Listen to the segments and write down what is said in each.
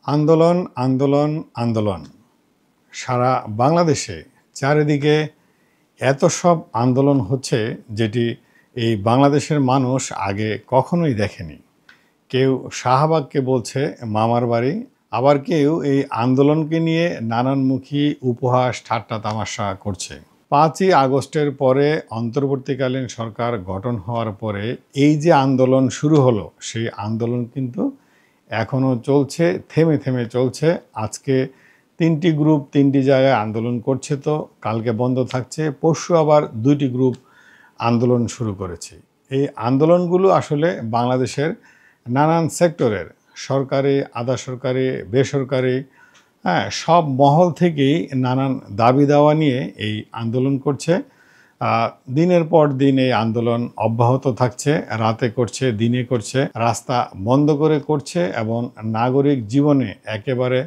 আন্দোলন আন্দোলন আন্দোলন সারা বাংলাদেশে চারিদিকে এত সব আন্দোলন হচ্ছে যেটি এই বাংলাদেশের মানুষ আগে কখনোই দেখেনি। কেউ শাহবাগকে বলছে মামার বাড়ি, আবার কেউ এই আন্দোলনকে নিয়ে নানানমুখী উপহাস ঠাট্টা তামাশা করছে। 5ই আগস্টের পরে অন্তর্বর্তীকালীন সরকার গঠন হওয়ার পরে এই যে আন্দোলন শুরু হলো, সেই আন্দোলন কিন্তু এখনও চলছে, থেমে থেমে চলছে। আজকে 3টি গ্রুপ 3টি জায়গায় আন্দোলন করছে, তো কালকে বন্ধ থাকছে, পরশু আবার 2টি গ্রুপ আন্দোলন শুরু করেছে। এই আন্দোলনগুলো আসলে বাংলাদেশের নানান সেক্টরের, সরকারি, আধা সরকারি, বেসরকারি, সব মহল থেকেই নানান দাবি দাওয়া নিয়ে এই আন্দোলন করছে। দিনের পর দিন এই আন্দোলন অব্যাহত থাকছে, রাতে করছে, দিনে করছে, রাস্তা বন্ধ করে করছে এবং নাগরিক জীবনে একেবারে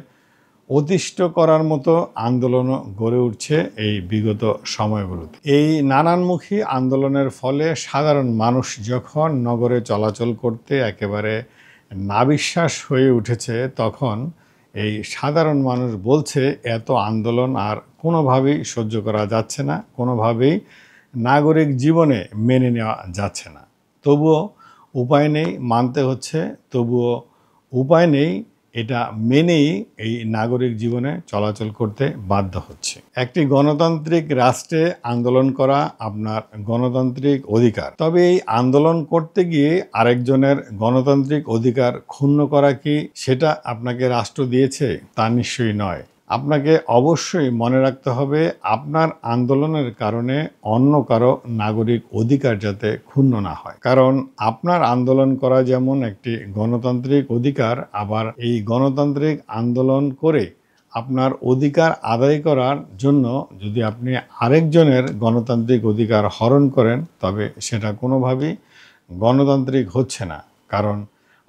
অতিষ্ঠ করার মতো আন্দোলনও গড়ে উঠছে এই বিগত সময়গুলোতে। এই নানানমুখী আন্দোলনের ফলে সাধারণ মানুষ যখন নগরে চলাচল করতে একেবারে নাবিশ্বাস হয়ে উঠেছে, তখন এই সাধারণ মানুষ বলছে এত আন্দোলন আর কোনোভাবেই সহ্য করা যাচ্ছে না, কোনোভাবেই নাগরিক জীবনে মেনে নেওয়া যাচ্ছে না। তবুও উপায় নেই, মানতে হচ্ছে, তবুও উপায় নেই, এটা মেনেই এই নাগরিক জীবনে চলাচল করতে বাধ্য হচ্ছে। একটি গণতান্ত্রিক রাষ্ট্রে আন্দোলন করা আপনার গণতান্ত্রিক অধিকার, তবে এই আন্দোলন করতে গিয়ে আরেকজনের গণতান্ত্রিক অধিকার ক্ষুণ্ণ করা কি সেটা আপনাকে রাষ্ট্র দিয়েছে? তা নিশ্চয়ই নয়। আপনাকে অবশ্যই মনে রাখতে হবে আপনার আন্দোলনের কারণে অন্য কারো নাগরিক অধিকার যাতে ক্ষুণ্ণ না হয়। কারণ আপনার আন্দোলন করা যেমন একটি গণতান্ত্রিক অধিকার, আবার এই গণতান্ত্রিক আন্দোলন করে আপনার অধিকার আদায় করার জন্য যদি আপনি আরেকজনের গণতান্ত্রিক অধিকার হরণ করেন, তবে সেটা কোনোভাবেই গণতান্ত্রিক হচ্ছে না। কারণ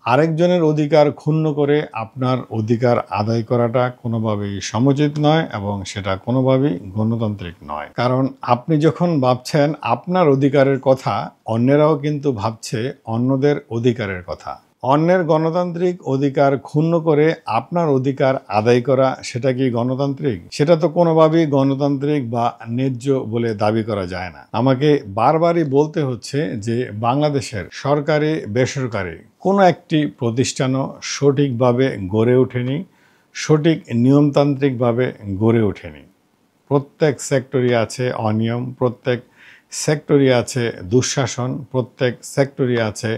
আরেকজনের অধিকার ক্ষুণ্ণ করে আপনার অধিকার আদায় করাটা কোনোভাবেই সমুচিত নয় এবং সেটা কোনোভাবেই গণতান্ত্রিক নয়। কারণ আপনি যখন ভাবছেন আপনার অধিকারের কথা, অন্যেরাও কিন্তু ভাবছে অন্যদের অধিকারের কথা। অন্যের গণতান্ত্রিক অধিকার ক্ষুণ্ণ করে আপনার অধিকার আদায় করা, সেটা কি গণতান্ত্রিক? সেটা তো কোনোভাবেই গণতান্ত্রিক বা ন্যায্য বলে দাবি করা যায় না। আমাকে বারবারই বলতে হচ্ছে যে বাংলাদেশের সরকারি, বেসরকারি কোনো একটি প্রতিষ্ঠানও সঠিকভাবে গড়ে ওঠেনি, সঠিক নিয়মতান্ত্রিকভাবে গড়ে ওঠেনি। প্রত্যেক সেক্টরই আছে অনিয়ম, প্রত্যেক সেক্টরই আছে দুঃশাসন, প্রত্যেক সেক্টরই আছে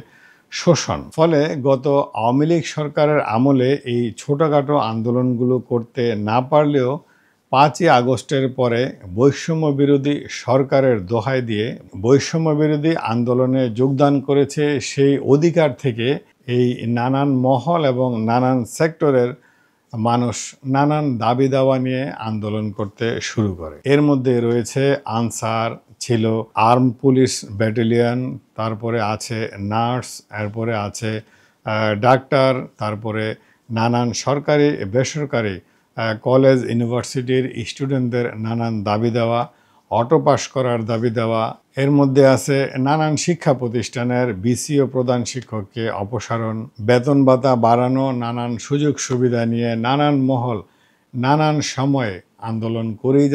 শোষণ। ফলে গত আওয়ামী লীগ সরকারের আমলে এই ছোটোখাটো আন্দোলনগুলো করতে না পারলেও 5ই আগস্টের পরে বৈষম্য বিরোধী সরকারের দোহাই দিয়ে বৈষম্য বিরোধী আন্দোলনে যোগদান করেছে, সেই অধিকার থেকে এই নানান মহল এবং নানান সেক্টরের মানুষ নানান দাবি দাওয়া নিয়ে আন্দোলন করতে শুরু করে। এর মধ্যে রয়েছে আনসার, ছিল আর্ম পুলিশ ব্যাটালিয়ন, তারপরে আছে নার্স, এরপরে আছে ডাক্তার, তারপরে নানান সরকারি বেসরকারি কলেজ ইউনিভার্সিটির স্টুডেন্টদের নানান দাবি দেওয়া, অটো পাস করার দাবি দেওয়া। এর মধ্যে আছে নানান শিক্ষা প্রতিষ্ঠানের বিসি ও প্রধান শিক্ষককে অপসারণ, বেতন ভাতা বাড়ানো, নানান সুযোগ সুবিধা নিয়ে নানান মহল নানান সময়ে আন্দোলন করেই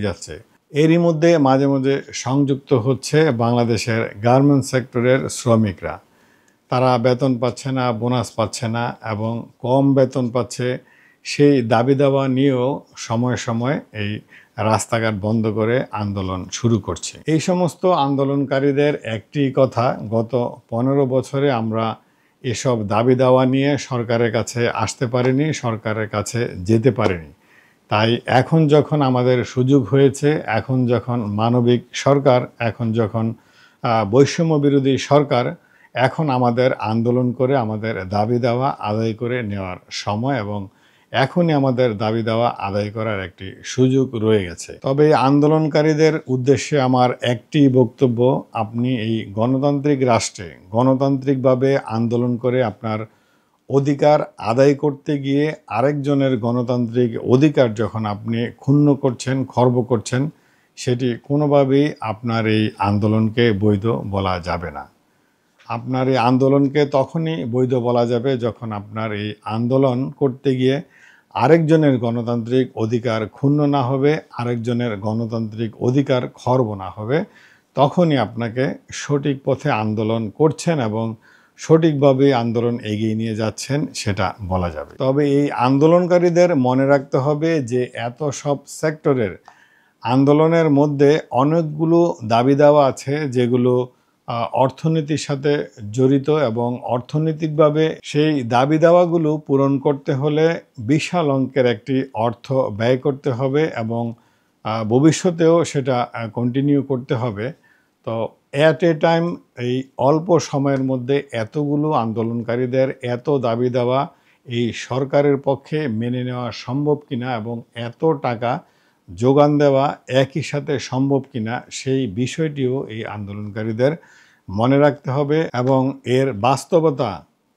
যাচ্ছে। এরই মধ্যে মাঝে মাঝে সংযুক্ত হচ্ছে বাংলাদেশের গার্মেন্টস সেক্টরের শ্রমিকরা। তারা বেতন পাচ্ছে না, বোনাস পাচ্ছে না এবং কম বেতন পাচ্ছে, সেই দাবি দাওয়া নিয়েও সময় সময় এই রাস্তাঘাট বন্ধ করে আন্দোলন শুরু করছে। এই সমস্ত আন্দোলনকারীদের একটি কথা, গত 15 বছরে আমরা এসব দাবি দাওয়া নিয়ে সরকারের কাছে আসতে পারিনি, সরকারের কাছে যেতে পারিনি। তাই এখন যখন আমাদের সুযোগ হয়েছে, এখন যখন মানবিক সরকার, এখন যখন বৈষম্য বিরোধী সরকার, এখন আমাদের আন্দোলন করে আমাদের দাবি দাওয়া আদায় করে নেওয়ার সময় এবং এখনই আমাদের দাবি দাওয়া আদায় করার একটি সুযোগ রয়ে গেছে। তবে আন্দোলনকারীদের উদ্দেশ্যে আমার একটি বক্তব্য, আপনি এই গণতান্ত্রিক রাষ্ট্রে গণতান্ত্রিকভাবে আন্দোলন করে আপনার অধিকার আদায় করতে গিয়ে আরেকজনের গণতান্ত্রিক অধিকার যখন আপনি ক্ষুণ্ণ করছেন, খর্ব করছেন, সেটি কোনোভাবেই আপনার এই আন্দোলনকে বৈধ বলা যাবে না। আপনার এই আন্দোলনকে তখনই বৈধ বলা যাবে যখন আপনার এই আন্দোলন করতে গিয়ে আরেকজনের গণতান্ত্রিক অধিকার ক্ষুণ্ণ না হবে, আরেকজনের গণতান্ত্রিক অধিকার খর্ব না হবে, তখনই আপনাকে সঠিক পথে আন্দোলন করছেন এবং সঠিকভাবে আন্দোলন এগিয়ে নিয়ে যাচ্ছেন সেটা বলা যাবে। তবে এই আন্দোলনকারীদের মনে রাখতে হবে যে এত সব সেক্টরের আন্দোলনের মধ্যে অনেকগুলো দাবি দাওয়া আছে যেগুলো অর্থনীতির সাথে জড়িত এবং অর্থনৈতিকভাবে সেই দাবি দাওয়াগুলো পূরণ করতে হলে বিশাল অঙ্কের একটি অর্থ ব্যয় করতে হবে এবং ভবিষ্যতেও সেটা কন্টিনিউ করতে হবে। তো অ্যাট এ টাইম এই অল্প সময়ের মধ্যে এতগুলো আন্দোলনকারীদের এত দাবি দাওয়া এই সরকারের পক্ষে মেনে নেওয়া সম্ভব কিনা এবং এত টাকা যোগান দেওয়া একই সাথে সম্ভব কিনা সেই বিষয়টিও এই আন্দোলনকারীদের মনে রাখতে হবে এবং এর বাস্তবতা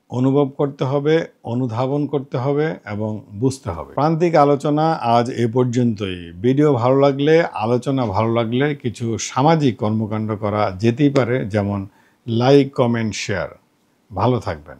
অনুভব করতে হবে, অনুধাবন করতে হবে এবং বুঝতে হবে। প্রান্তিক আলোচনা আজ এ পর্যন্তই। ভিডিও ভালো লাগলে, আলোচনা ভালো লাগলে কিছু সামাজিক কর্মকাণ্ড করা যেতেই পারে, যেমন লাইক, কমেন্ট, শেয়ার। ভালো থাকবেন।